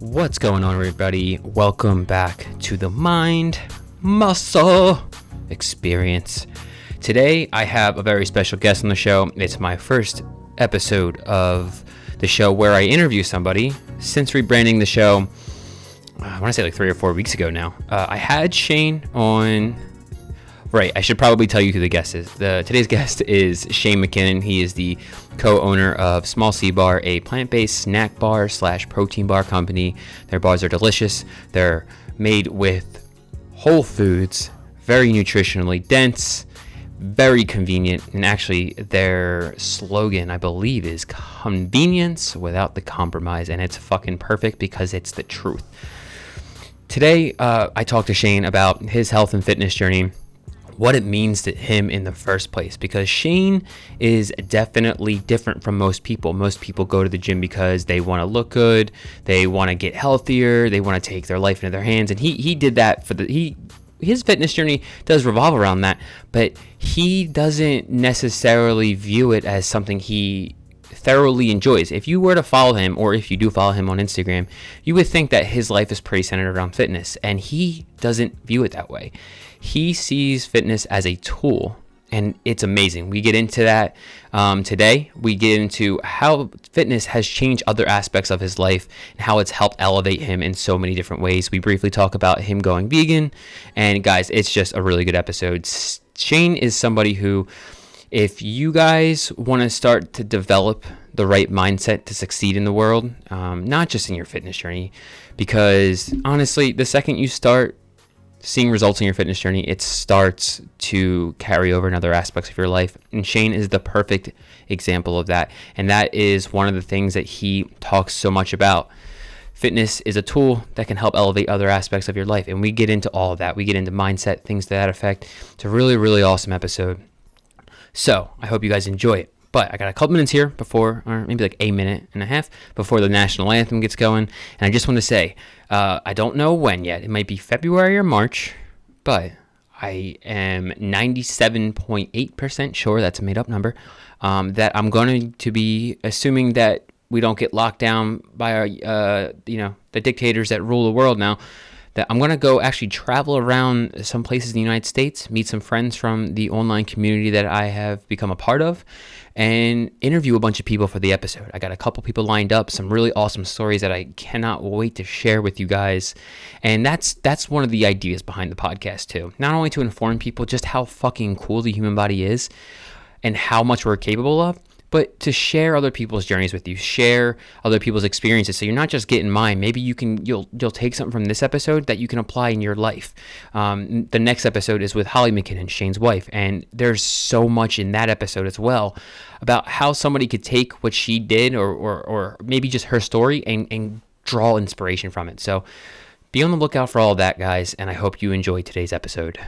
What's going on, everybody? Welcome back to the Mind Muscle Experience. Today, I have a very special guest on the show. It's my first episode of the show where I interview somebody. Since rebranding the show, I want to say like 3 or 4 weeks ago now, I had Shane on. Right, I should probably tell you who the guest is. Today's guest is Shane MacKinnon. He is the co-owner of Small C Bar, a plant-based snack bar / protein bar company. Their bars are delicious. They're made with whole foods, very nutritionally dense, very convenient, and actually their slogan, I believe, is convenience without the compromise, and it's fucking perfect because it's the truth. Today, I talked to Shane about his health and fitness journey, what it means to him in the first place, because Shane is definitely different from most people. Most people go to the gym because they want to look good, they want to get healthier, they want to take their life into their hands, and he did that for his fitness journey does revolve around that, but he doesn't necessarily view it as something he thoroughly enjoys. If you were to follow him, or if you do follow him on Instagram, you would think that his life is pretty centered around fitness, and he doesn't view it that way. He sees fitness as a tool, and it's amazing. We get into that today. We get into how fitness has changed other aspects of his life and how it's helped elevate him in so many different ways. We briefly talk about him going vegan, and guys, it's just a really good episode. Shane is somebody who, if you guys want to start to develop the right mindset to succeed in the world, not just in your fitness journey, because honestly, the second you start seeing results in your fitness journey, it starts to carry over in other aspects of your life. And Shane is the perfect example of that. And that is one of the things that he talks so much about. Fitness is a tool that can help elevate other aspects of your life. And we get into all of that. We get into mindset, things to that effect. It's a really, really awesome episode. So I hope you guys enjoy it. But I got a couple minutes here before, or maybe like a minute and a half before the national anthem gets going. And I just want to say, I don't know when yet. It might be February or March, but I am 97.8% sure, that's a made up number, that I'm going to be, assuming that we don't get locked down by our, the dictators that rule the world now, that I'm going to go actually travel around some places in the United States, meet some friends from the online community that I have become a part of, and interview a bunch of people for the episode. I got a couple people lined up, some really awesome stories that I cannot wait to share with you guys. And that's one of the ideas behind the podcast too. Not only to inform people just how fucking cool the human body is and how much we're capable of, but to share other people's journeys with you, share other people's experiences. So you're not just getting mine. Maybe you'll take something from this episode that you can apply in your life. The next episode is with Holly MacKinnon, Shane's wife, and there's so much in that episode as well about how somebody could take what she did or maybe just her story and draw inspiration from it. So be on the lookout for all of that, guys, and I hope you enjoy today's episode.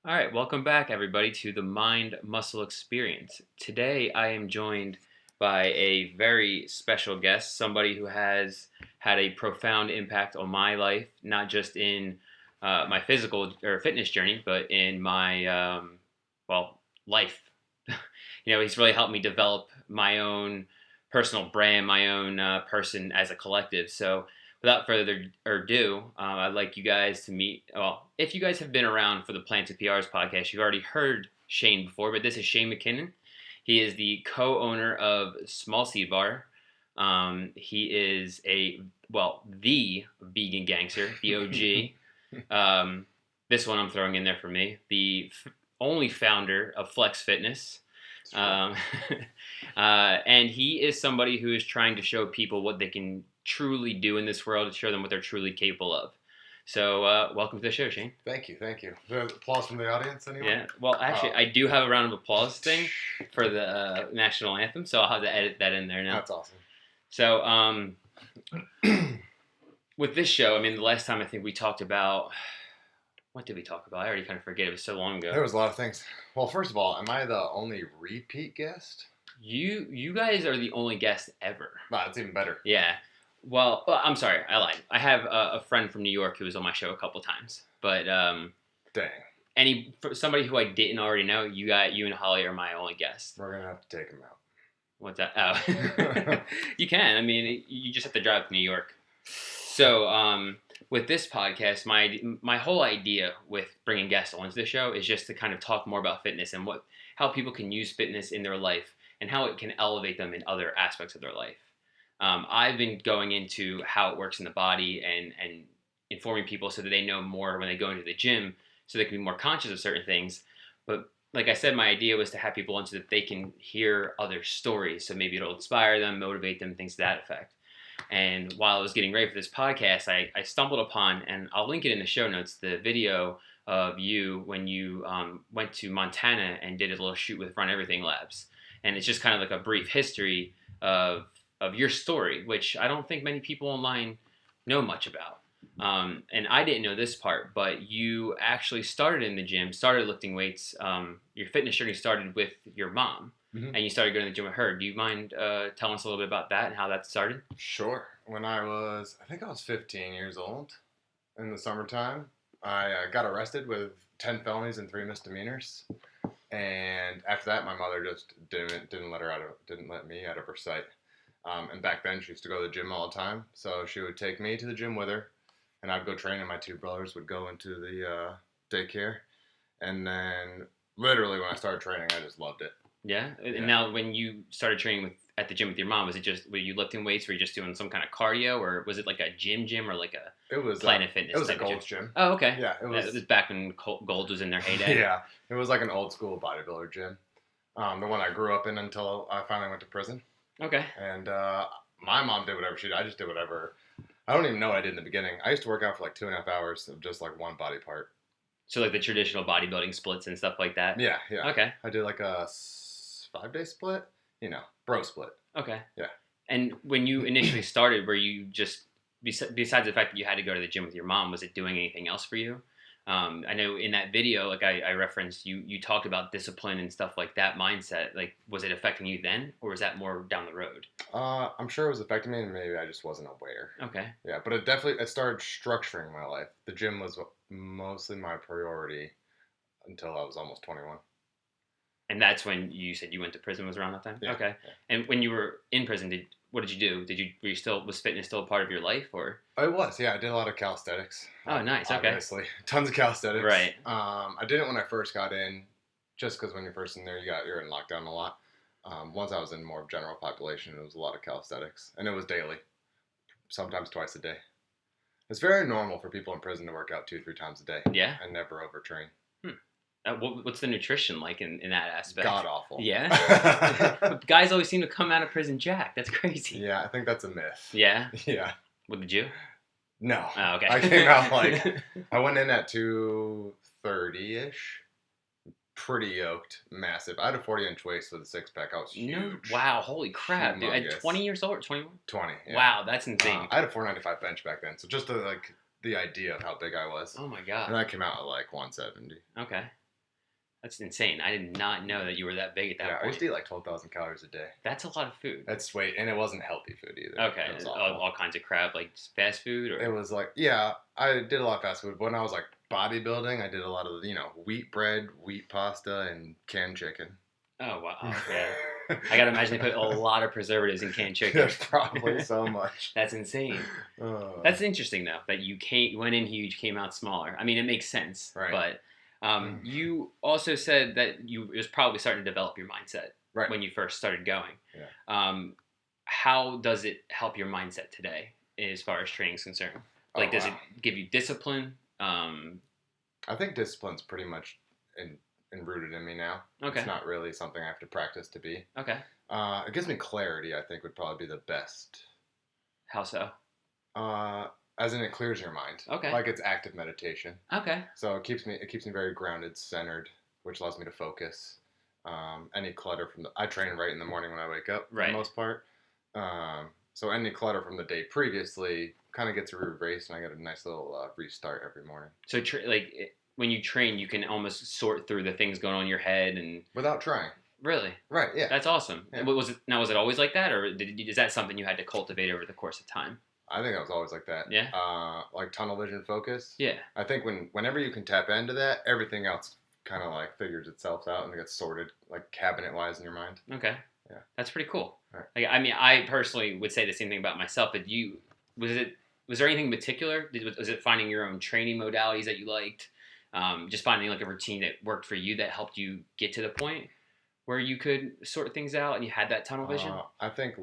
All right, welcome back, everybody, to the Mind Muscle Experience. Today, I am joined by a very special guest, somebody who has had a profound impact on my life, not just in my physical or fitness journey, but in my life. He's really helped me develop my own personal brand, my own person as a collective. So without further ado, I'd like you guys to meet. Well, if you guys have been around for the Plants to PRs podcast, you've already heard Shane before, but this is Shane MacKinnon. He is the co-owner of Small Seed Bar. He is the vegan gangster, the OG. This one I'm throwing in there for me. The only founder of Flex Fitness. And he is somebody who is trying to show people what they can truly do in this world, to show them what they're truly capable of. So, welcome to the show, Shane. Thank you. Is there applause from the audience anyway? Yeah, well, actually, I do have a round of applause thing for the national anthem, so I'll have to edit that in there now. That's awesome. So, with this show, I mean, the last time I think we talked about... What did we talk about? I already kind of forget. It was so long ago. There was a lot of things. Well, first of all, am I the only repeat guest? You guys are the only guest ever. Wow, that's even better. Yeah. Well, I'm sorry. I lied. I have a friend from New York who was on my show a couple times. But Dang. For somebody who I didn't already know, you and Holly are my only guests. We're going to have to take him out. What's that? Oh. You can. I mean, you just have to drive to New York. So, with this podcast, my whole idea with bringing guests onto the show is just to kind of talk more about fitness and how people can use fitness in their life and how it can elevate them in other aspects of their life. I've been going into how it works in the body and informing people so that they know more when they go into the gym, so they can be more conscious of certain things. But like I said, my idea was to have people on so that they can hear other stories. So maybe it'll inspire them, motivate them, things to that effect. And while I was getting ready for this podcast, I stumbled upon, and I'll link it in the show notes, the video of you when you went to Montana and did a little shoot with Run Everything Labs. And it's just kind of like a brief history of your story, which I don't think many people online know much about. And I didn't know this part, but you actually started in the gym, started lifting weights. Your fitness journey started with your mom. Mm-hmm. And you started going to the gym with her. Do you mind telling us a little bit about that and how that started? Sure. When I was 15 years old in the summertime, I got arrested with 10 felonies and 3 misdemeanors. And after that, my mother just didn't let me out of her sight. And back then, she used to go to the gym all the time. So she would take me to the gym with her, and I'd go train, and my 2 brothers would go into the daycare. And then, literally, when I started training, I just loved it. Yeah? And now when you started training at the gym with your mom, were you lifting weights? Were you just doing some kind of cardio, or was it like a gym or like a Planet Fitness? It was a Gold's gym. Oh, okay. Yeah, it was back when Gold was in their heyday. Yeah, it was like an old school bodybuilder gym. The one I grew up in until I finally went to prison. Okay. And my mom did whatever she did. I just did whatever. I don't even know what I did in the beginning. I used to work out for like 2.5 hours of just like one body part. So like the traditional bodybuilding splits and stuff like that? Yeah. Okay. I did like a 5-day split, bro split. Okay. Yeah. And when you initially started, were you just, besides the fact that you had to go to the gym with your mom, was it doing anything else for you? I know in that video, like I referenced, you talked about discipline and stuff like that mindset. Like, was it affecting you then, or was that more down the road? I'm sure it was affecting me, and maybe I just wasn't aware. Okay. Yeah, but it started structuring my life. The gym was mostly my priority until I was almost 21. And that's when you said you went to prison, was around that time? Yeah. Okay. Yeah. And when you were in prison, what did you do? Was fitness still a part of your life, or? It was, yeah. I did a lot of calisthenics. Oh, nice. Okay. Obviously. Tons of calisthenics. Right. I did it when I first got in, just because when you're first in there, you're in lockdown a lot. Once I was in more general population, it was a lot of calisthenics. And it was daily, sometimes twice a day. It's very normal for people in prison to work out 2-3 times a day. Yeah. And never overtrain. What's the nutrition like in that aspect? God awful. Yeah? Guys always seem to come out of prison jacked. That's crazy. Yeah, I think that's a myth. Yeah? Yeah. What did you? No. Oh, okay. I came out I went in at 230-ish. Pretty yoked. Massive. I had a 40-inch waist with a 6-pack. I was huge. Wow, holy crap, dude. At 20 years old or 21? 20, yeah. Wow, that's insane. I had a 495 bench back then, so just the idea of how big I was. Oh my god. And I came out at 170. Okay. That's insane. I did not know that you were that big at that point. I used to eat 12,000 calories a day. That's a lot of food. That's and it wasn't healthy food either. Okay. It was all kinds of crap, like fast food? Or? It was I did a lot of fast food. When I was bodybuilding, I did a lot of, wheat bread, wheat pasta, and canned chicken. Oh, wow. Yeah. I gotta imagine they put a lot of preservatives in canned chicken. There's probably so much. That's insane. That's interesting though, that you went in huge, came out smaller. I mean, it makes sense. Right. But you also said that it was probably starting to develop your mindset when you first started going. Yeah. How does it help your mindset today as far as training is concerned? Like, does it give you discipline? I think discipline's pretty much enrooted in me now. Okay. It's not really something I have to practice to be. Okay. It gives me clarity, I think, would probably be the best. How so? As in it clears your mind. Okay. Like it's active meditation. Okay. So it keeps me very grounded, centered, which allows me to focus. Any clutter I train right in the morning when I wake up for the most part. So any clutter from the day previously kind of gets erased, and I get a nice little restart every morning. So when you train, you can almost sort through the things going on in your head and without trying. Really? Right. Yeah. That's awesome. Yeah. Was it always like that, or is that something you had to cultivate over the course of time? I think I was always like that. Yeah. Like tunnel vision focus. Yeah. I think whenever you can tap into that, everything else kind of like figures itself out and it gets sorted like cabinet wise in your mind. Okay. Yeah. That's pretty cool. Right. Like, I mean, I personally would say the same thing about myself. But was there anything in particular? Was it finding your own training modalities that you liked? Just finding like a routine that worked for you that helped you get to the point where you could sort things out and you had that tunnel vision? I think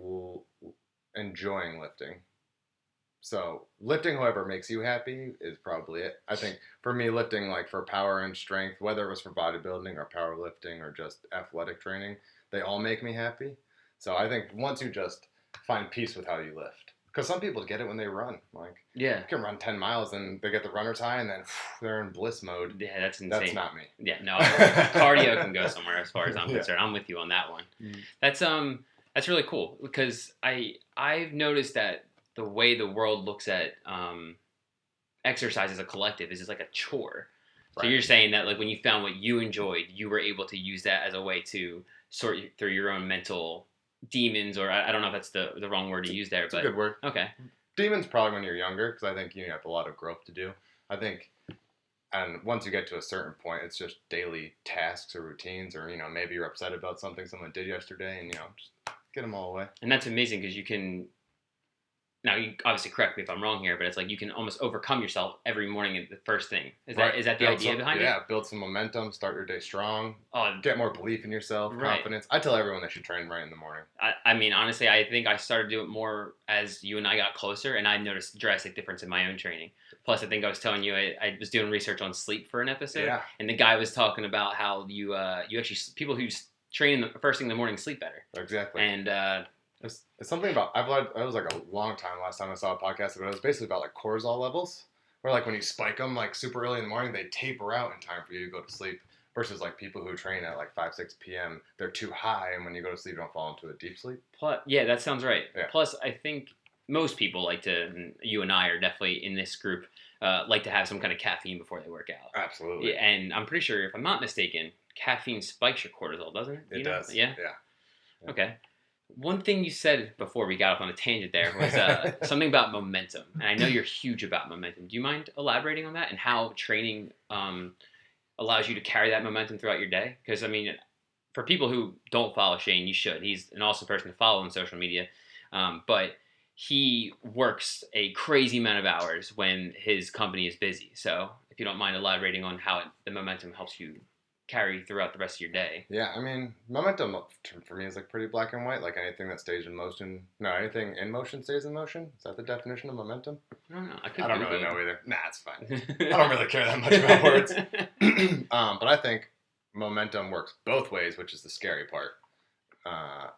enjoying lifting. So lifting however makes you happy is probably it. I think for me, lifting like for power and strength, whether it was for bodybuilding or powerlifting or just athletic training, they all make me happy. So I think once you just find peace with how you lift. Because some people get it when they run. Like, you can run 10 miles and they get the runner's high and then they're in bliss mode. Yeah, that's insane. That's not me. Yeah, no. Cardio can go somewhere as far as I'm concerned. I'm with you on that one. That's really cool because I've noticed that the way the world looks at exercise as a collective is just like a chore. So you're saying that like when you found what you enjoyed, you were able to use that as a way to sort through your own mental demons, or I don't know if that's the wrong word to use there. It's a good word. Okay. Demons probably when you're younger, because I think you have a lot of growth to do. I think, and once you get to a certain point, it's just daily tasks or routines, or maybe you're upset about something someone did yesterday, and just get them all away. And that's amazing because you can. Now, you obviously correct me if I'm wrong here, but it's like you can almost overcome yourself every morning at the first thing. Is that the idea behind it? Yeah, build some momentum, start your day strong, get more belief in yourself, confidence. I tell everyone they should train right in the morning. I mean, honestly, I think I started to do it more as you and I got closer, and I noticed a drastic difference in my own training. Plus, I think I was telling you, I was doing research on sleep for an episode, and the guy was talking about how you actually, people who train the first thing in the morning sleep better. Exactly. And it's something about, it was like a long time last time I saw a podcast, but it was basically about like cortisol levels, where like when you spike them like super early in the morning, they taper out in time for you to go to sleep, versus like people who train at like 5, 6 p.m., they're too high, and when you go to sleep, you don't fall into a deep sleep. Yeah, that sounds right. Yeah. Plus, I think most people like to, and you and I are definitely in this group, like to have some kind of caffeine before they work out. Absolutely. Yeah, and I'm pretty sure, if I'm not mistaken, caffeine spikes your cortisol, doesn't it? It does. Yeah? Yeah. Okay. One thing you said before we got off on a tangent there was something about momentum. And I know you're huge about momentum. Do you mind elaborating on that and how training allows you to carry that momentum throughout your day? Because, I mean, for people who don't follow Shane, you should. He's an awesome person to follow on social media. But he works a crazy amount of hours when his company is busy. So if you don't mind elaborating on how the momentum helps you carry throughout the rest of your day. Yeah, I mean, momentum for me is like pretty black and white. Like anything that stays in motion. No, anything in motion stays in motion. Is that the definition of momentum? I don't know. I don't really know either. Nah, it's fine. I don't really care that much about words. But I think momentum works both ways, which is the scary part.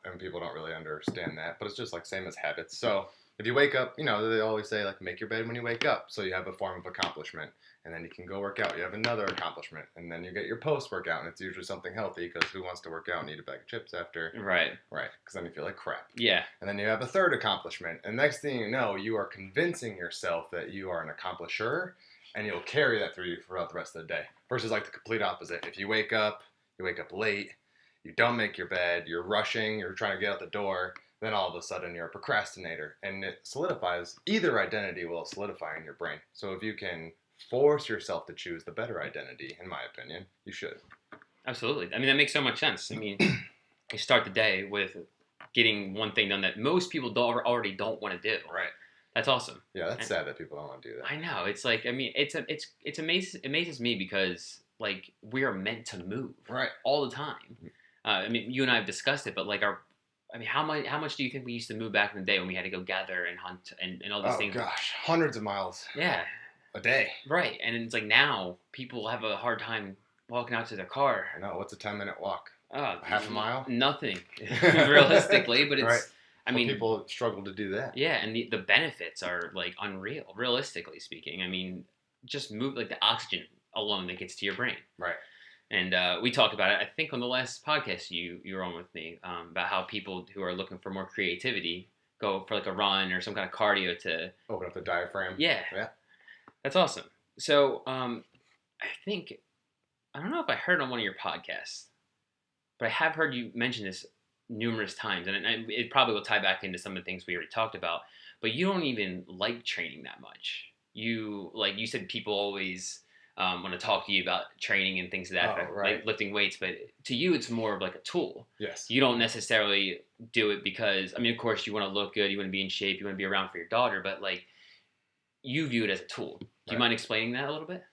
And people don't really understand that. But it's just like same as habits. So if you wake up, they always say like make your bed when you wake up. So you have a form of accomplishment. And then you can go work out. You have another accomplishment. And then you get your post-workout. And it's usually something healthy because who wants to work out and eat a bag of chips after? Right. Right. Because then you feel like crap. Yeah. And then you have a third accomplishment. And next thing you know, you are convincing yourself that you are an accomplisher. And you'll carry that through you throughout the rest of the day. Versus like the complete opposite. If you wake up late, you don't make your bed, you're rushing, you're trying to get out the door, then all of a sudden you're a procrastinator. And it solidifies, either identity will solidify in your brain. So if you can force yourself to choose the better identity, in my opinion, you should. Absolutely. I mean, that makes so much sense. I mean, you start the day with getting one thing done that most people already don't want to do. Right. That's awesome. Yeah, that's sad that people don't want to do that. I know. It's like, I mean, it's amazes me because like we are meant to move Right. all the time. I mean, you and I have discussed it, but like how much do you think we used to move back in the day when we had to go gather and hunt and all these things? Oh gosh, hundreds of miles. Yeah. A day. Right, and it's like now people have a hard time walking out to their car. I know. What's a 10-minute walk? Half a mile? Nothing, realistically, but it's. Right. I mean, people struggle to do that. Yeah, and the benefits are like unreal, realistically speaking. I mean, just move like the oxygen alone that gets to your brain. Right. And we talked about it, I think, on the last podcast you were on with me about how people who are looking for more creativity go for like a run or some kind of cardio to open up the diaphragm. Yeah. That's awesome. So I don't know if I heard on one of your podcasts, but I have heard you mention this numerous times, and it probably will tie back into some of the things we already talked about, but you don't even like training that much. You said people always want to talk to you about training and things of that effect, right. like lifting weights, but to you it's more of like a tool. Yes. You don't necessarily do it because, I mean, of course you want to look good, you want to be in shape, you want to be around for your daughter, but like you view it as a tool. Do you mind explaining that a little bit?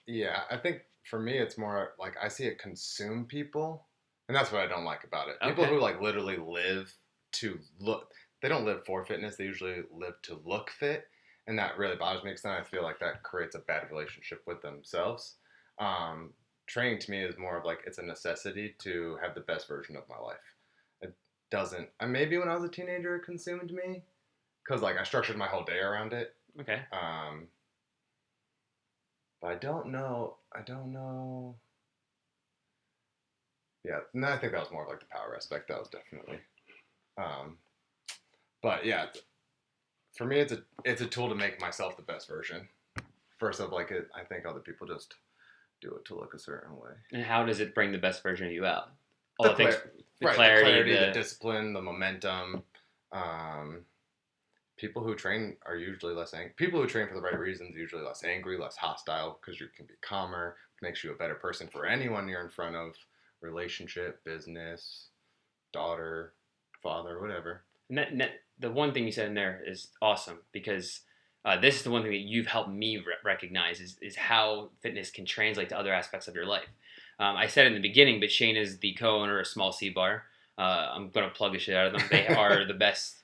Yeah. I think for me it's more like I see it consume people. And that's what I don't like about it. People who like literally live to look, they don't live for fitness. They usually live to look fit. And that really bothers me because then I feel like that creates a bad relationship with themselves. Training to me is more of like, it's a necessity to have the best version of my life. It doesn't, maybe when I was a teenager it consumed me because like I structured my whole day around it. Okay. But I don't know. Yeah, no, I think that was more of like the power aspect. That was definitely, but yeah, for me, it's a tool to make myself the best version. First of like it, I think other people just do it to look a certain way. And how does it bring the best version of you out? The clarity, the discipline, the momentum. People who train are usually less angry. People who train for the right reasons are usually less angry, less hostile, because you can be calmer. Makes you a better person for anyone you're in front of. Relationship, business, daughter, father, whatever. And the one thing you said in there is awesome because this is the one thing that you've helped me recognize is how fitness can translate to other aspects of your life. I said in the beginning, but Shane is the co-owner of Small C Bar. I'm going to plug the shit out of them. They are the best.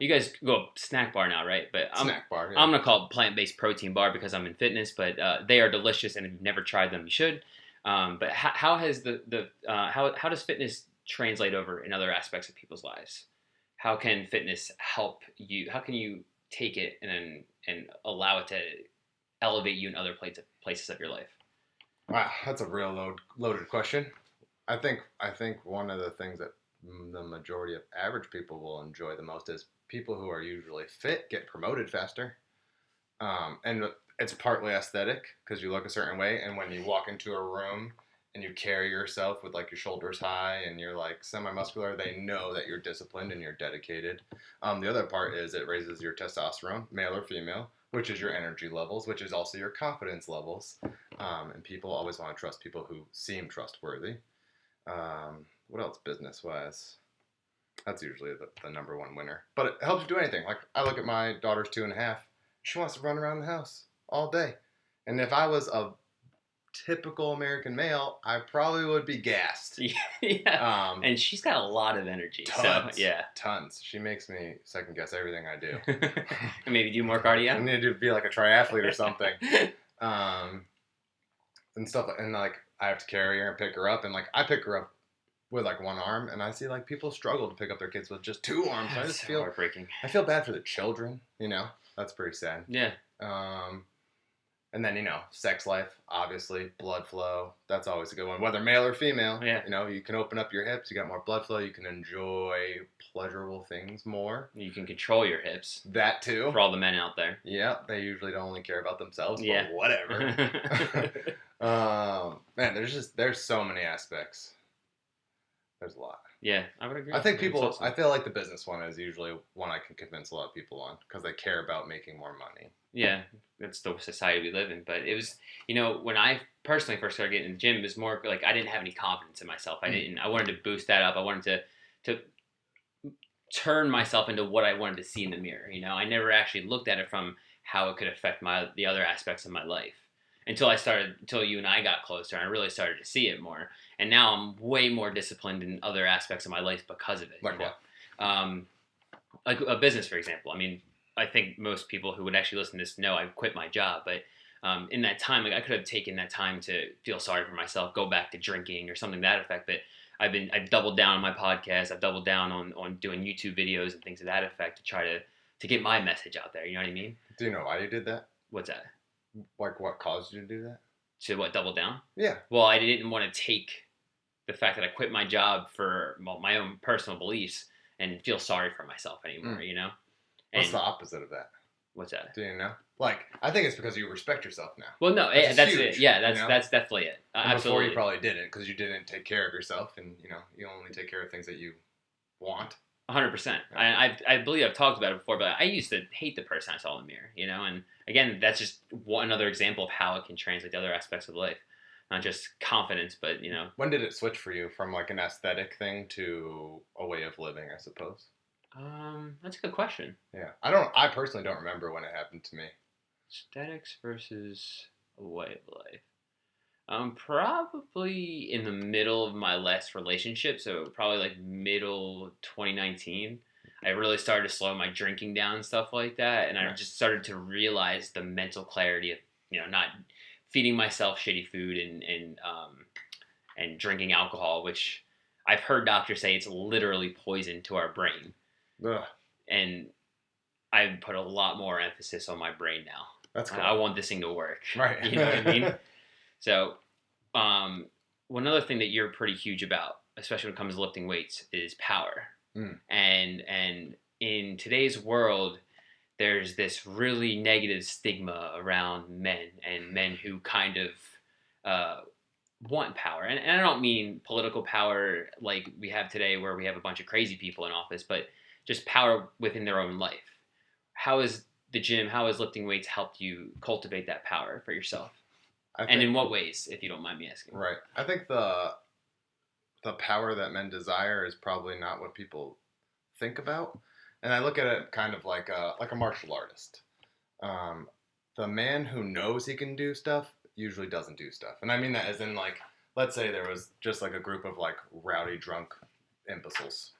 You guys go snack bar now, right? But Snack bar, yeah. I'm going to call it plant-based protein bar because I'm in fitness, but they are delicious, and if you've never tried them, you should. But how has how does fitness translate over in other aspects of people's lives? How can fitness help you? How can you take it and allow it to elevate you in other places of your life? Wow, that's a real loaded question. I think one of the things that the majority of average people will enjoy the most is people who are usually fit get promoted faster, and it's partly aesthetic because you look a certain way, and when you walk into a room and you carry yourself with like your shoulders high and you're like semi-muscular, they know that you're disciplined and you're dedicated. The other part is it raises your testosterone, male or female, which is your energy levels, which is also your confidence levels. And people always want to trust people who seem trustworthy. What else business-wise? That's usually the number one winner. But it helps you do anything. Like I look at my daughter's 2.5. She wants to run around the house all day. And if I was a typical American male, I probably would be gassed. Yeah. And she's got a lot of energy. Tons. So, yeah. Tons. She makes me second guess everything I do. And maybe do more cardio? I need to be like a triathlete or something. And stuff. And like I have to carry her and pick her up. And like I pick her up with like one arm. And I see like people struggle to pick up their kids with just 2 arms. I just feel heartbreaking. I feel bad for the children, That's pretty sad. Yeah. And then, sex life, obviously, blood flow. That's always a good one. Whether male or female, yeah. You can open up your hips. You got more blood flow. You can enjoy pleasurable things more. You can control your hips. That too. For all the men out there. Yeah, they usually don't only care about themselves, yeah. But whatever. Man, there's so many aspects. There's a lot. Yeah, I would agree. I think I feel like the business one is usually one I can convince a lot of people on because they care about making more money. Yeah, that's the society we live in. But it was, when I personally first started getting in the gym, it was more like I didn't have any confidence in myself. I wanted to boost that up. I wanted to to turn myself into what I wanted to see in the mirror. You know, I never actually looked at it from how it could affect the other aspects of my life until you and I got closer and I really started to see it more. And now I'm way more disciplined in other aspects of my life because of it. Like what? Like a business, for example. I mean, I think most people who would actually listen to this know I quit my job, but in that time, like I could have taken that time to feel sorry for myself, go back to drinking or something to that effect. But I've doubled down on my podcast. I've doubled down on doing YouTube videos and things of that effect to try to get my message out there. You know what I mean? Do you know why you did that? What's that? Like what caused you to do that? To what, double down? Yeah. Well, I didn't want to take the fact that I quit my job for my own personal beliefs and feel sorry for myself anymore, you know? What's the opposite of that? What's that? Do you know? Like, I think it's because you respect yourself now. Well, no, that's huge, it. Yeah, that's you know? that's definitely it. Absolutely. Before you probably didn't, because you didn't take care of yourself, and you only take care of things that you want. 100%. I believe I've talked about it before, but I used to hate the person I saw in the mirror, you know? And again, that's just another example of how it can translate to other aspects of life. Not just confidence, but, you know. When did it switch for you from like an aesthetic thing to a way of living, I suppose? That's a good question. Yeah. I personally don't remember when it happened to me. Aesthetics versus a way of life. Probably in the middle of my last relationship, so probably like middle 2019. I really started to slow my drinking down and stuff like that, and I just started to realize the mental clarity of, you know, not feeding myself shitty food and drinking alcohol, which I've heard doctors say it's literally poison to our brain. Ugh. And I put a lot more emphasis on my brain now. That's cool. I want this thing to work. Right. You know what I mean? So, one other thing that you're pretty huge about, especially when it comes to lifting weights, is power. And in today's world, there's this really negative stigma around men who kind of want power. And I don't mean political power like we have today where we have a bunch of crazy people in office, but just power within their own life. How is the gym, how has lifting weights helped you cultivate that power for yourself? And in what ways, if you don't mind me asking? Right. I think the power that men desire is probably not what people think about. And I look at it kind of like a martial artist. The man who knows he can do stuff usually doesn't do stuff. And I mean that as in, like, let's say there was just like a group of like rowdy drunk imbeciles.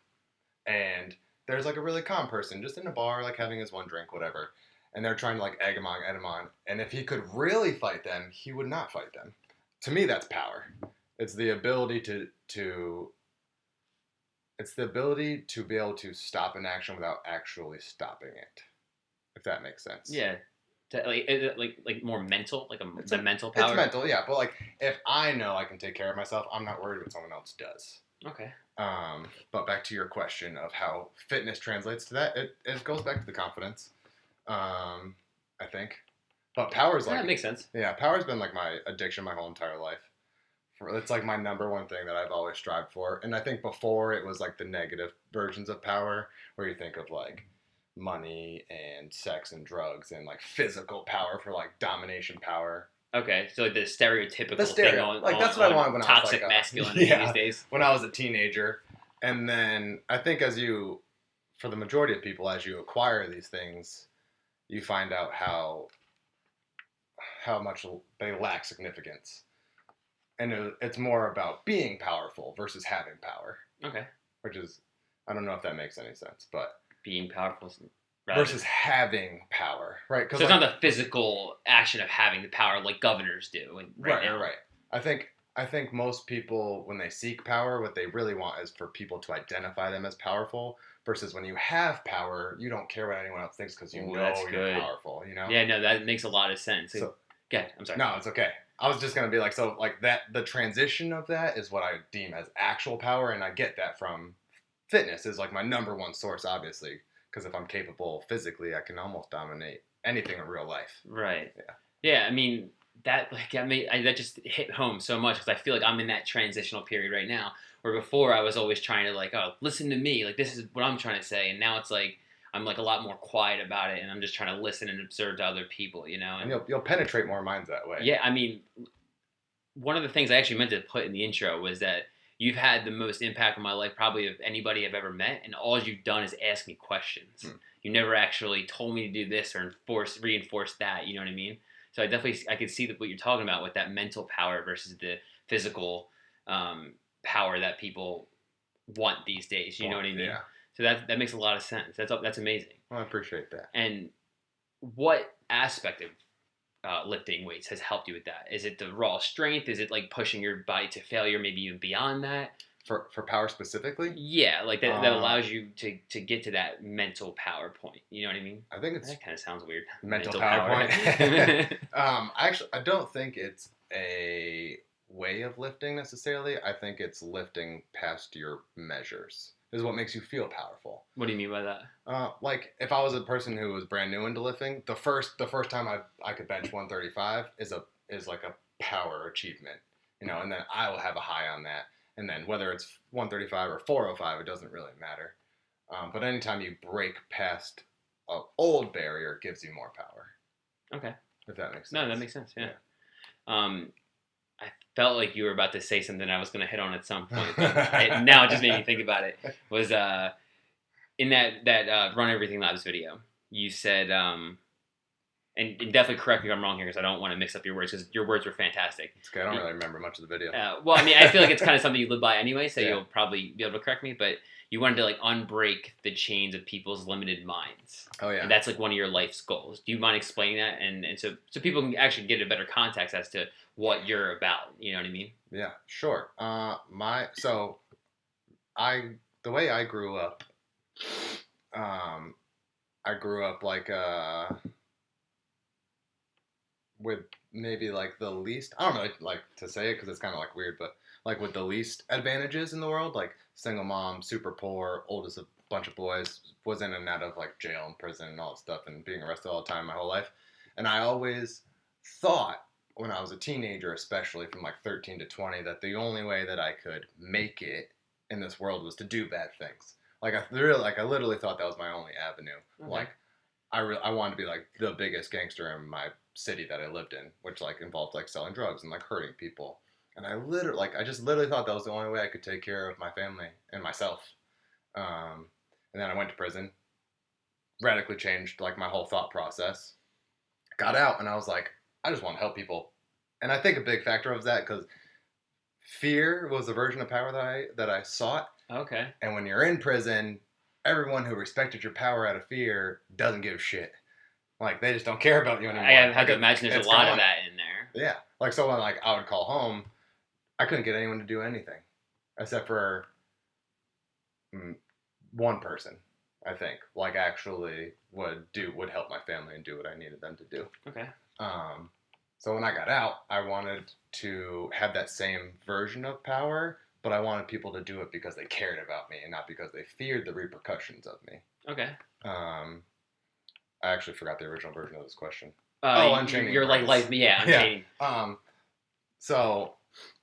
And there's like a really calm person just in a bar, like having his one drink, whatever. And they're trying to like egg him on. And if he could really fight them, he would not fight them. To me, that's power. It's the ability to be able to stop an action without actually stopping it. If that makes sense. Yeah. Like more mental, like the mental power. It's mental, yeah. But like, if I know I can take care of myself, I'm not worried what someone else does. Okay. But back to your question of how fitness translates to that, it goes back to the confidence. I think. But power's like... that makes sense. Yeah, power's been like my addiction my whole entire life. It's like my number one thing that I've always strived for. And I think before it was like the negative versions of power, where you think of like money and sex and drugs and like physical power for like domination power. Okay, so like the stereotypical thing on that's what I wanted when toxic I was like, masculinity these days. When I was a teenager. And then I think for the majority of people, as you acquire these things, you find out how much they lack significance. And it's more about being powerful versus having power. Okay. Which is, I don't know if that makes any sense, but... Being powerful versus having power, right? So it's not the physical action of having the power like governors do right now. Right. I think most people, when they seek power, what they really want is for people to identify them as powerful. Versus when you have power, you don't care what anyone else thinks because you're powerful. You know? Yeah, no, that makes a lot of sense. I'm sorry. No, it's okay. I was just gonna be like, so like that. The transition of that is what I deem as actual power, and I get that from fitness. Is like my number one source, obviously, because if I'm capable physically, I can almost dominate anything in real life. Right. Yeah. I mean, that that just hit home so much because I feel like I'm in that transitional period right now where before I was always trying to like, oh, listen to me, like this is what I'm trying to say, and now it's like I'm like a lot more quiet about it, and I'm just trying to listen and observe to other people, you know. And you'll penetrate more minds that way. Yeah, I mean, one of the things I actually meant to put in the intro was that you've had the most impact on my life probably of anybody I've ever met, and all you've done is ask me questions. You never actually told me to do this or reinforce that. You know what I mean? So I could see what you're talking about with that mental power versus the physical power that people want these days. You know what I mean? Yeah. So that makes a lot of sense. That's amazing. Well, I appreciate that. And what aspect of lifting weights has helped you with that? Is it the raw strength? Is it like pushing your body to failure, maybe even beyond that? For power specifically? Yeah, like that allows you to get to that mental power point. You know what I mean? I think it's that kind of sounds weird. Mental power point. Actually, I don't think it's a way of lifting necessarily. I think it's lifting past your measures is what makes you feel powerful. What do you mean by that? Like if I was a person who was brand new into lifting, the first time I could bench 135 is like a power achievement, and then I will have a high on that. And then whether it's 135 or 405, it doesn't really matter. But anytime you break past an old barrier, it gives you more power. Okay. If that makes sense. No, that makes sense, yeah. I felt like you were about to say something I was going to hit on at some point. Now it just made me think about it. Was in that Run Everything Labs video, you said, and definitely correct me if I'm wrong here because I don't want to mix up your words because your words were fantastic. It's okay. I don't really remember much of the video. Well, I mean, I feel like it's kind of something you live by anyway, so yeah. You'll probably be able to correct me, but you wanted to like unbreak the chains of people's limited minds. Oh, yeah. And that's like one of your life's goals. Do you mind explaining that? And so people can actually get a better context as to what you're about. You know what I mean? Yeah, sure. The way I grew up, like with maybe like the least, I don't know, like to say it because it's kind of like weird, but like with the least advantages in the world, like single mom, super poor, oldest of a bunch of boys, was in and out of like jail and prison and all that stuff and being arrested all the time my whole life. And I always thought when I was a teenager, especially from like 13 to 20, that the only way that I could make it in this world was to do bad things. Like I literally thought that was my only avenue. Okay. Like I wanted to be like the biggest gangster in my city that I lived in, which like involved like selling drugs and like hurting people. And I just literally thought that was the only way I could take care of my family and myself. And then I went to prison, radically changed like my whole thought process, got out, and I was like, I just want to help people. And I think a big factor was that because fear was the version of power that I sought. Okay. And when you're in prison, everyone who respected your power out of fear doesn't give a shit. Like, they just don't care about you anymore. I have to imagine there's a lot of that in there. Yeah. Like, so when I would call home, I couldn't get anyone to do anything. Except for one person, I think. Like, actually would help my family and do what I needed them to do. Okay. So when I got out, I wanted to have that same version of power, but I wanted people to do it because they cared about me and not because they feared the repercussions of me. Okay. I actually forgot the original version of this question. Unchaining. You're like life, yeah, unchaining. Yeah. So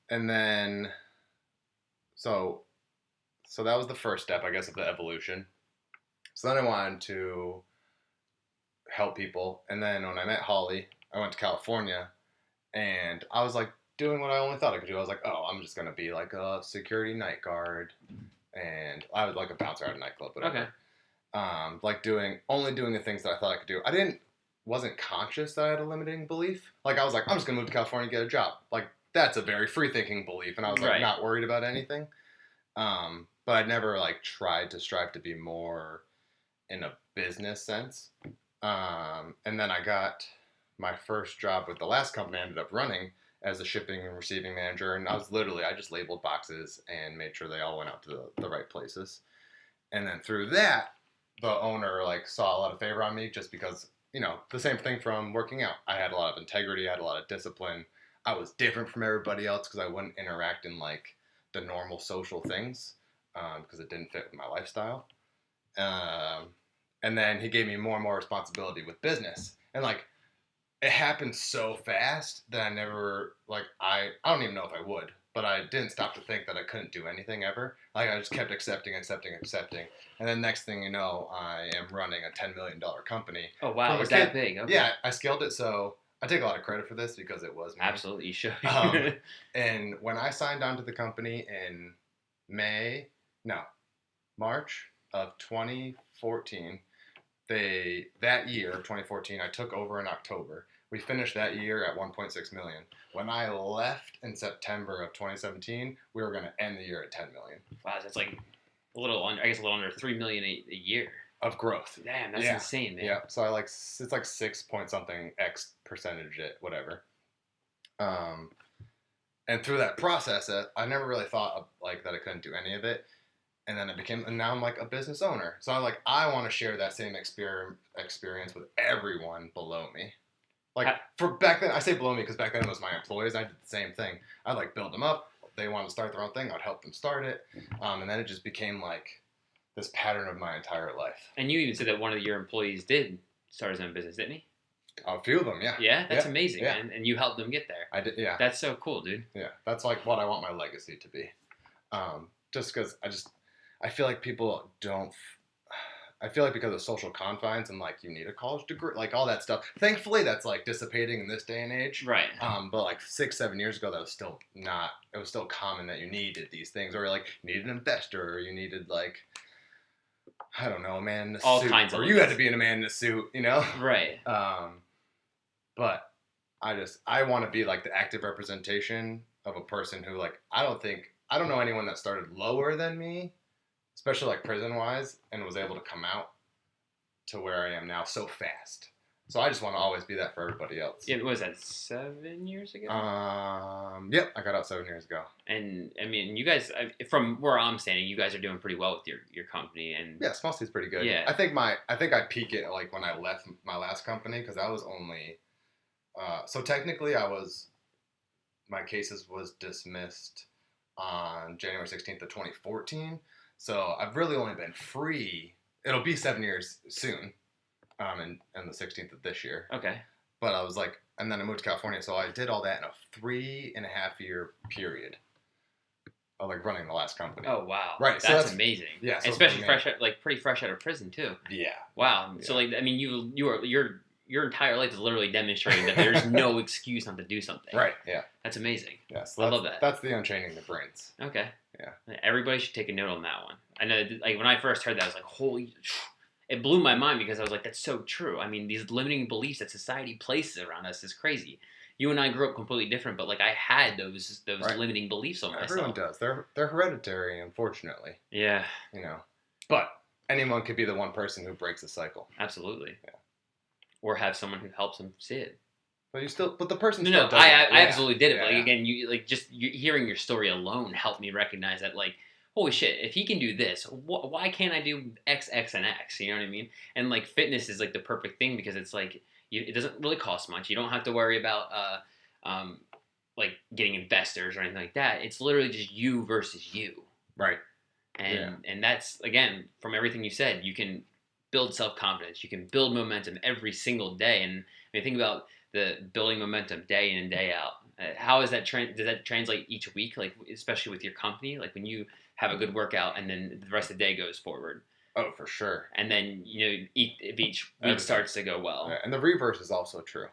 that was the first step, I guess, of the evolution. So then I wanted to help people, and then when I met Holly, I went to California, and I was like doing what I only thought I could do. I was like, oh, I'm just gonna be like a security night guard, and I was like a bouncer at a nightclub, whatever. Okay. Like only doing the things that I thought I could do. Wasn't conscious that I had a limiting belief. Like I was like, I'm just gonna move to California and get a job. Like that's a very free thinking belief, and I was like not worried about anything. But I'd never like tried to strive to be more in a business sense. And then I got my first job with the last company I ended up running as a shipping and receiving manager, and I just labeled boxes and made sure they all went out to the right places. And then through that, the owner like saw a lot of favor on me just because, the same thing from working out. I had a lot of integrity, I had a lot of discipline. I was different from everybody else because I wouldn't interact in like the normal social things because it didn't fit with my lifestyle. And then he gave me more and more responsibility with business. And like, it happened so fast that I never, like, I don't even know if I would, but I didn't stop to think that I couldn't do anything ever. Like, I just kept accepting. And then next thing you know, I am running a $10 million company. Oh, wow. Was that big? Okay. Yeah, I scaled it. So I take a lot of credit for this because it was me. Absolutely, you should. And when I signed on to the company in March of 2014. That year, 2014, I took over in October. We finished that year at 1.6 million. When I left in September of 2017, we were going to end the year at 10 million. Wow, that's like a little under 3 million a year of growth. Damn, that's insane, man. Yeah, so it's like 6 point something X percentage it, whatever. And through that process, I never really thought of, like, that I couldn't do any of it. And then and now I'm like a business owner. So I want to share that same experience with everyone below me. Like, for back then, I say below me because back then it was my employees. I did the same thing. I'd like build them up. They wanted to start their own thing. I'd help them start it. And then it just became like this pattern of my entire life. And you even said that one of your employees did start his own business, didn't he? A few of them, yeah. Yeah, that's amazing, man. And you helped them get there. I did, yeah. That's so cool, dude. Yeah, that's like what I want my legacy to be. Just because I feel like people don't. I feel like because of social confines and like you need a college degree, like all that stuff. Thankfully, that's like dissipating in this day and age. Right. But like 6-7 years ago, that was still not. It was still common that you needed these things, or like you needed an investor, or you needed like, I don't know, a man in a all suit, kinds of. Or you had to be a man in a suit, you know. Right. But I want to be like the active representation of a person who, like, I don't know anyone that started lower than me, especially like prison wise, and was able to come out to where I am now so fast. So I just want to always be that for everybody else. Yeah, was that 7 years ago? Yep, I got out 7 years ago. And I mean, you guys, from where I'm standing, you guys are doing pretty well with your company, and yeah, Small C's pretty good. Yeah, I think I peaked it like when I left my last company because I was only. So technically, my cases was dismissed on January 16th of 2014. So I've really only been free. It'll be 7 years soon, in the 16th of this year. Okay. But I was like, and then I moved to California, so I did all that in a 3.5 year period of like running the last company. Oh wow! Right, that's amazing. Yeah, so especially pretty fresh out of prison too. Yeah. Wow. Yeah. So like, I mean, your entire life is literally demonstrating that there's no excuse not to do something. Right. Yeah. That's amazing. Yeah. So I love that. That's the unchaining the brains. Okay. Yeah. Everybody should take a note on that one. I know, like when I first heard that, I was like, holy. It blew my mind because I was like, that's so true. I mean, these limiting beliefs that society places around us is crazy. You and I grew up completely different, but like I had those right. limiting beliefs on myself. Everyone does. They're hereditary, unfortunately. Yeah. You know, but anyone could be the one person who breaks the cycle. Absolutely. Yeah. Or have someone who helps them see it. But the person. No, I absolutely did it. But like, again, you hearing your story alone helped me recognize that, like, holy shit, if he can do this, why can't I do X, X, and X? You know what I mean? And like fitness is like the perfect thing because it's like it doesn't really cost much. You don't have to worry about like getting investors or anything like that. It's literally just you versus you. Right. And that's, again, from everything you said, you can build self-confidence. You can build momentum every single day. And when you think about the building momentum day in and day out, how is that does that translate each week? Like, especially with your company, like when you have a good workout and then the rest of the day goes forward. Oh, for sure. And then, if each week starts to go well. Yeah, and the reverse is also true.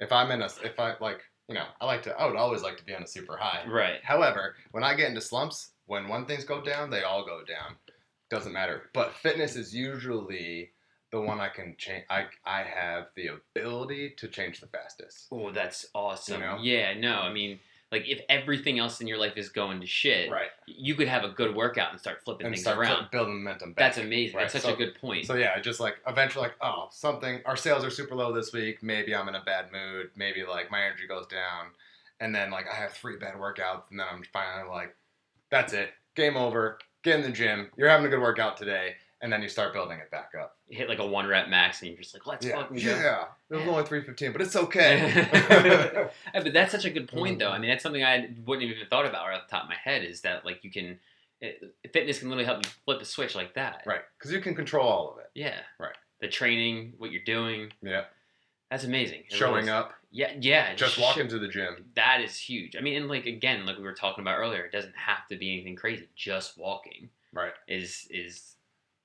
I would always like to be on a super high. Right. However, when I get into slumps, when one things go down, they all go down. Doesn't matter. But fitness is usually the one I can change. I have the ability to change the fastest. Oh, that's awesome. You know? Yeah, no, I mean, like if everything else in your life is going to shit, right, you could have a good workout and start flipping things around. Building momentum back. That's amazing. Right? That's such a good point. So yeah, just like eventually our sales are super low this week. Maybe I'm in a bad mood. Maybe like my energy goes down. And then like I have 3 bad workouts and then I'm finally like, that's it. Game over. Get in the gym. You're having a good workout today. And then you start building it back up. You hit like a 1 rep max and you're just like, let's fucking go. Yeah. It was only 315, but it's okay. But that's such a good point though. I mean, that's something I wouldn't have even thought about right off the top of my head is that like fitness can literally help you flip a switch like that. Right. Because you can control all of it. Yeah. Right. The training, what you're doing. Yeah. That's amazing. Showing up. Yeah. Just walking to the gym. That is huge. I mean, and like, again, like we were talking about earlier, it doesn't have to be anything crazy. Just walking. Right. Is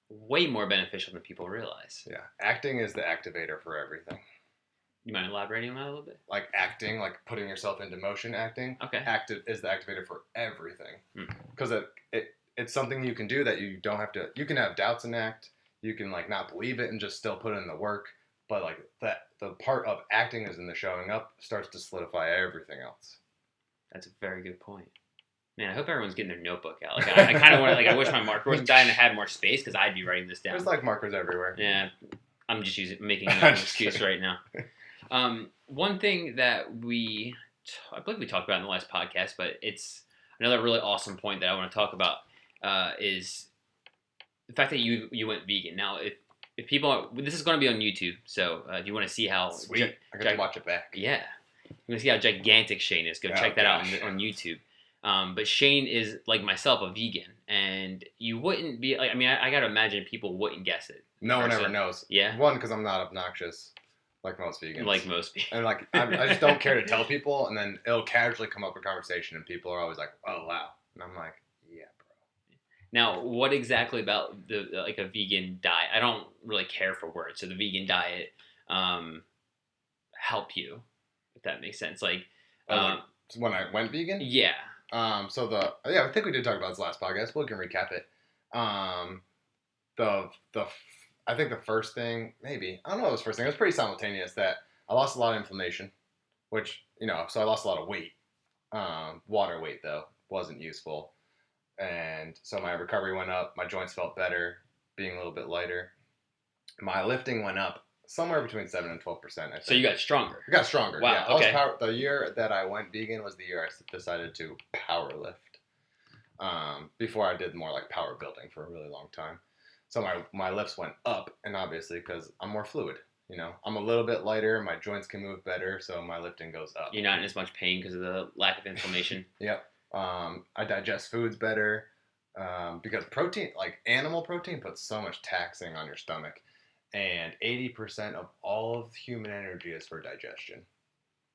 way more beneficial than people realize. Yeah. Acting is the activator for everything. You mind elaborating on that a little bit? Like acting, like putting yourself into motion acting. Okay. Active is the activator for everything. Because it's something you can do that you don't have to. You can have doubts and act. You can like not believe it and just still put in the work. But like that, the part of acting is in the showing up starts to solidify everything else. That's a very good point. Man, I hope everyone's getting their notebook out. Like, I kind of want to, like, I wish my marker wasn't dying and had more space because I'd be writing this down. There's like markers everywhere. Yeah, I'm just making an excuse right now. One thing that I believe we talked about in the last podcast, but it's another really awesome point that I want to talk about is the fact that you went vegan. Now, if people, this is going to be on YouTube, so if you want to see how sweet, I get to watch it back. Yeah, you want to see how gigantic Shane is? Go check that out on YouTube. But Shane is, like myself, a vegan, and you wouldn't be like. I mean, I gotta imagine people wouldn't guess it. No one ever knows. Yeah. One, because I'm not obnoxious, like most vegans. Like most people. And like, I just don't care to tell people, and then it'll casually come up in conversation, and people are always like, "Oh wow," and I'm like, "Yeah, bro." Now, what exactly about like a vegan diet? I don't really care for words, so the vegan diet help you, if that makes sense. Like, when I went vegan. Yeah. I think we did talk about this last podcast. We can recap it. I think the first thing, maybe, I don't know if it was the first thing, it was pretty simultaneous that I lost a lot of inflammation, which, so I lost a lot of weight. Water weight, though, wasn't useful. And so my recovery went up, my joints felt better, being a little bit lighter. My lifting went up somewhere between 7 and 12%. I think. So you got stronger. I got stronger. Wow. Yeah. Okay. The year that I went vegan was the year I decided to power lift. Before I did more like power building for a really long time. So my lifts went up, and obviously because I'm more fluid. I'm a little bit lighter. My joints can move better, so my lifting goes up. You're not in as much pain because of the lack of inflammation. Yep. I digest foods better because protein, like animal protein, puts so much taxing on your stomach. And 80% of all of human energy is for digestion.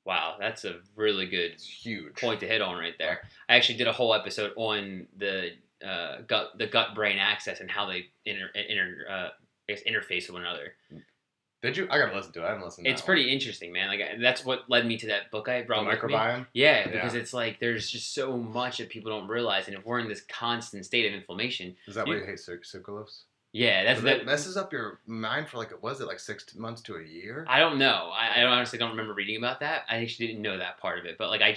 Wow, that's a really good huge point to hit on right there. I actually did a whole episode on the gut-brain axis and how they interface with one another. Did you? I gotta listen to it. I haven't listened to it. It's pretty interesting, man. Like that's what led me to that book I brought with me. Microbiome? Yeah, because it's like there's just so much that people don't realize, and if we're in this constant state of inflammation, is that why you hate sucralose? Yeah, that messes up your mind for like 6 months to a year. I don't know. I honestly don't remember reading about that. I actually didn't know that part of it, but like I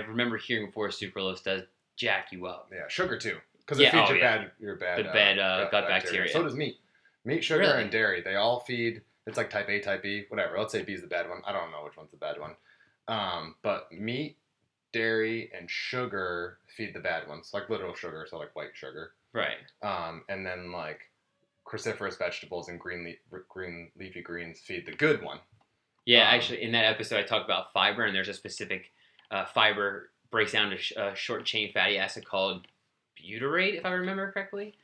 remember hearing before sucralose does jack you up. Yeah, sugar too, because it feeds your bad gut bacteria. So does meat, sugar, and dairy. They all feed. It's like type A, type B, whatever. Let's say B is the bad one. I don't know which one's the bad one. But meat, dairy, and sugar feed the bad ones, like literal sugar, so like white sugar. Right. And then like cruciferous vegetables and green leafy greens feed the good one. Yeah, actually, in that episode, I talked about fiber, and there's a specific fiber breaks down to a short chain fatty acid called butyrate, if I remember correctly.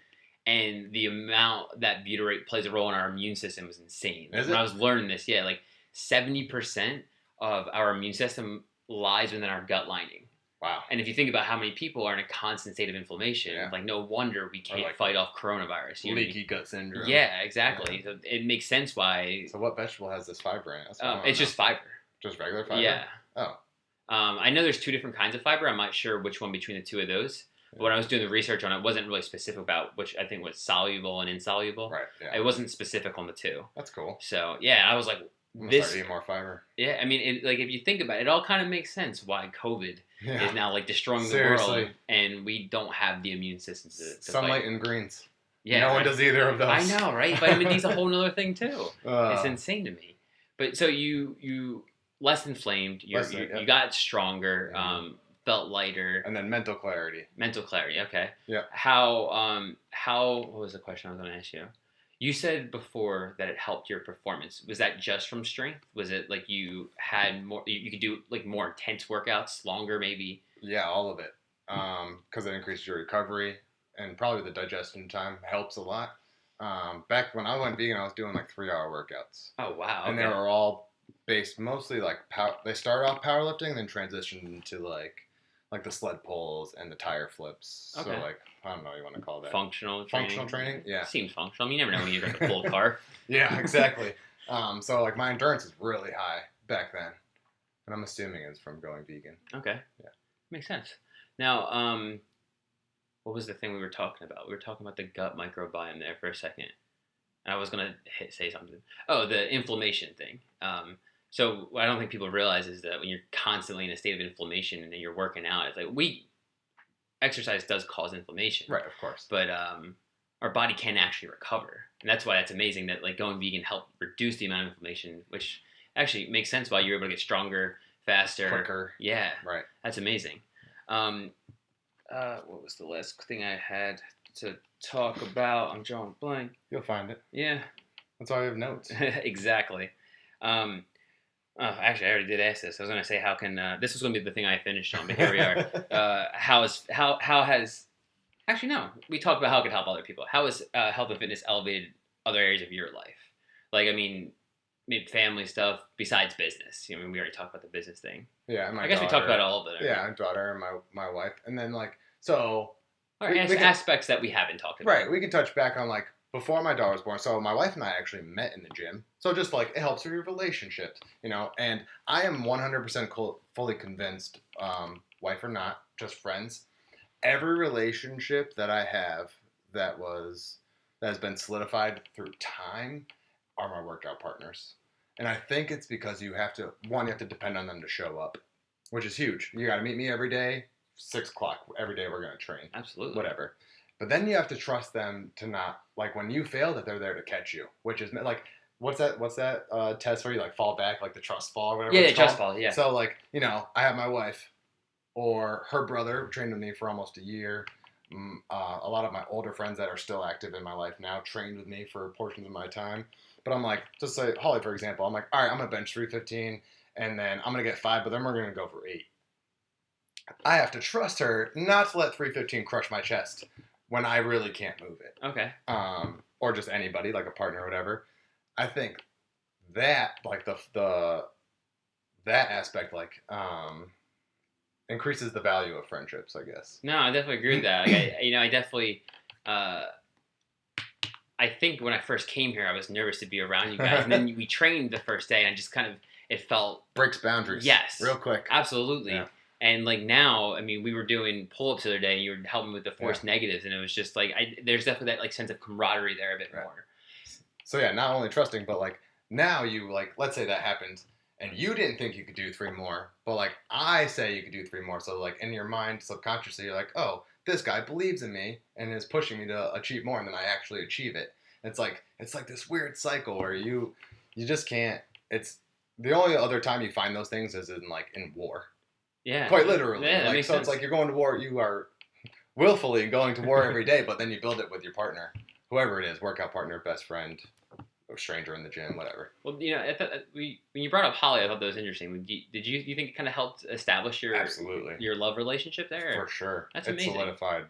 And the amount that butyrate plays a role in our immune system is insane. When I was learning this, like 70% of our immune system lies within our gut lining. Wow. And if you think about how many people are in a constant state of inflammation, like no wonder we can't fight off coronavirus. Leaky gut syndrome. Yeah, exactly. So it makes sense why. So what vegetable has this fiber in it? It's just fiber. Just regular fiber? Yeah. Oh. I know there's 2 different kinds of fiber. I'm not sure which one between the 2 of those. But when I was doing the research on it, wasn't really specific about which I think was soluble and insoluble. Right. Yeah. It wasn't specific on the 2. That's cool. So yeah, I was like, I'm gonna start eating more fiber. Yeah, I mean, if you think about it, it all kind of makes sense why COVID is now like destroying the world, and we don't have the immune system to sunlight fight. And greens. Yeah, no one does either of those. I know, right? Vitamin D's a whole other thing too. It's insane to me. But so you less inflamed, you got stronger, felt lighter, and then mental clarity. Okay. Yeah. How what was the question I was going to ask you? You said before that it helped your performance. Was that just from strength? Was it like you had more? You could do like more intense workouts, longer maybe. Yeah, all of it. Because it increases your recovery and probably the digestion time helps a lot. Back when I went vegan, I was doing like 3-hour workouts. Oh wow! And they were all based mostly like power. They started off powerlifting, then transitioned into like the sled pulls and the tire flips. Okay. So like, I don't know what you want to call that. Functional training? Yeah. Seems functional. I mean, you never know when you're going to pull a car. Yeah, exactly. So like my endurance is really high back then. And I'm assuming it's from going vegan. Okay. Yeah. Makes sense. Now, what was the thing we were talking about? We were talking about the gut microbiome there for a second. And I was going to say something. Oh, the inflammation thing. So what I don't think people realize is that when you're constantly in a state of inflammation and you're working out, it's like exercise does cause inflammation. Right, of course. But our body can actually recover. And that's why it's amazing that like going vegan helped reduce the amount of inflammation, which actually makes sense why you're able to get stronger, faster. Quicker. Yeah. Right. That's amazing. What was the last thing I had to talk about? I'm drawing a blank. You'll find it. Yeah. That's why we have notes. Exactly. Actually, I already did ask this. I was going to say, how can this was going to be the thing I finished on, but here we are. Actually, no. We talked about how it could help other people. How has health and fitness elevated other areas of your life? Like, I mean, maybe family stuff besides business. We already talked about the business thing. Yeah, and I guess we talked about all of it. Yeah, my daughter and my wife, and then like so. Aspects that we haven't talked about. Right, we can touch back on like before my daughter was born. So my wife and I actually met in the gym. So just like it helps with your relationships, And I am 100% fully convinced, wife or not, just friends. Every relationship that I have that has been solidified through time are my workout partners. And I think it's because you have to depend on them to show up, which is huge. You got to meet me every day, 6 o'clock every day. We're going to train. Absolutely. Whatever. But then you have to trust them to not, like when you fail, that they're there to catch you, which is like, what's that test where you like fall back, like the trust fall or whatever? Yeah, trust fall, yeah. So like, I have my wife or her brother trained with me for almost a year. A lot of my older friends that are still active in my life now trained with me for portions of my time. But I'm like, just say Holly, for example, I'm like, all right, I'm going to bench 315 and then I'm going to get 5, but then we're going to go for 8. I have to trust her not to let 315 crush my chest when I really can't move it. Okay. Or just anybody, like a partner or whatever. I think that, like, that aspect, like, increases the value of friendships, I guess. No, I definitely agree with that. Like, I definitely... I think when I first came here, I was nervous to be around you guys. And then we trained the first day, and I just kind of... It felt... Breaks boundaries. Yes. Real quick. Absolutely. Yeah. And like now, I mean, we were doing pull-ups the other day, and you were helping with the forced negatives, and it was just like, there's definitely that like sense of camaraderie there a bit more. So yeah, not only trusting, but like now you like, let's say that happened, and you didn't think you could do 3 more, but like I say you could do 3 more, so like in your mind, subconsciously, you're like, oh, this guy believes in me and is pushing me to achieve more, and then I actually achieve it. It's like this weird cycle where you just can't. It's the only other time you find those things is in war. Yeah. Quite literally. Yeah, like, so sense. It's like you're going to war, you are willfully going to war every day, but then you build it with your partner, whoever it is, workout partner, best friend, or stranger in the gym, whatever. Well, I thought when you brought up Holly, I thought that was interesting. Do you think it kind of helped establish your love relationship there? For sure. That's amazing. It's solidified.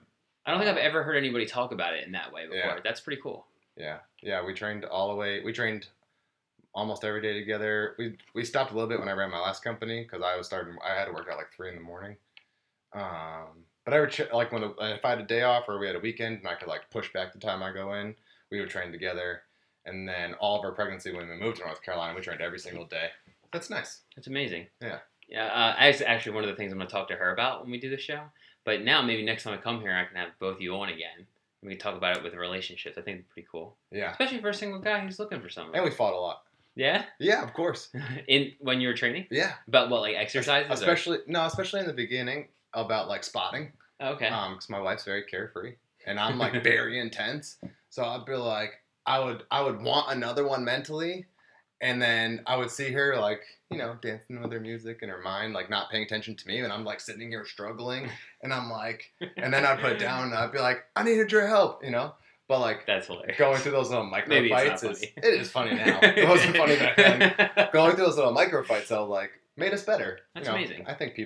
I don't think I've ever heard anybody talk about it in that way before. Yeah. That's pretty cool. Yeah. Yeah, we trained all the way. We trained almost every day together. We stopped a little bit when I ran my last company because I had to work out like 3 in the morning. But I would if I had a day off or we had a weekend and I could like push back the time I go in, we would train together. And then all of our pregnancy when we moved to North Carolina, we trained every single day. That's nice. That's amazing. Yeah. Yeah. It's actually one of the things I'm going to talk to her about when we do the show. But now maybe next time I come here, I can have both you on again. We can talk about it with relationships. I think it's pretty cool. Yeah. Especially for a single guy who's looking for something. And we fought a lot. Yeah? Yeah, of course. When you were training? Yeah. About what, like exercises? Especially in the beginning about like spotting. Okay. Because my wife's very carefree and I'm like very intense. So I'd be like, I would want another one mentally, and then I would see her like, dancing with her music in her mind, like not paying attention to me, and I'm like sitting here struggling, and I'm like, and then I'd put it down and I'd be like, I needed your help, But like that's hilarious. Going through those little micro fights it is funny now. It wasn't funny back then. Going through those little micro fights though, like made us better. That's amazing. I think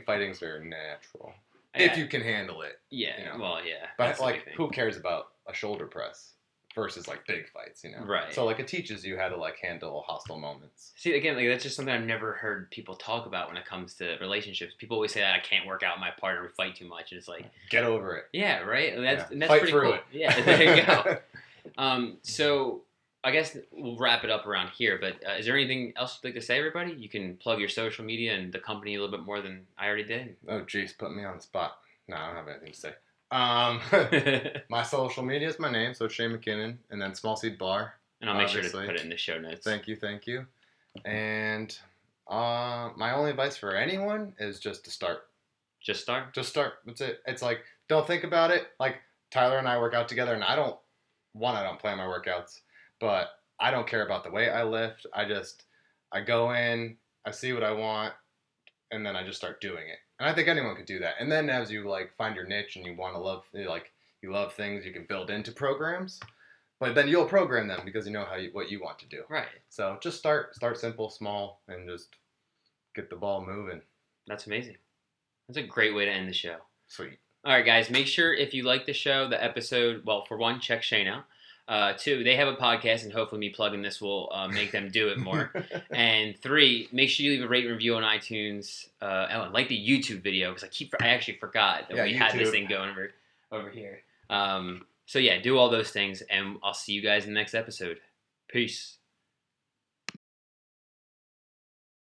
fighting is very natural if you can handle it. Yeah. Well, yeah. But like, who cares about a shoulder press versus like big fights? Right. So like it teaches you how to like handle hostile moments. See, again, like that's just something I've never heard people talk about when it comes to relationships. People always say that I can't work out with my partner, we fight too much, and it's like get over it. Yeah, right. And that's fight pretty through cool. it. Yeah, there you go. So I guess we'll wrap it up around here. But is there anything else you'd like to say, everybody? You can plug your social media and the company a little bit more than I already did. Oh, geez, put me on the spot. No, I don't have anything to say. My social media is my name, so Shane MacKinnon, and then Small Seed Bar. And I'll make sure to put it in the show notes. Thank you. And my only advice for anyone is just to start. Just start? Just start. That's it. It's like, don't think about it. Like, Tyler and I work out together, and I don't plan my workouts, but I don't care about the weight I lift. I go in, I see what I want, and then I just start doing it. And I think anyone could do that. And then as you like find your niche and you want to you love things, you can build into programs. But then you'll program them because you know what you want to do. Right. So just start simple, small, and just get the ball moving. That's amazing. That's a great way to end the show. Sweet. All right, guys. Make sure if you like the show, the episode. Well, for one, check Shane out. 2, they have a podcast, and hopefully me plugging this will make them do it more. And 3, make sure you leave a rate and review on iTunes. And like the YouTube video because I actually forgot that we had this thing going over here. So yeah, do all those things, and I'll see you guys in the next episode. Peace.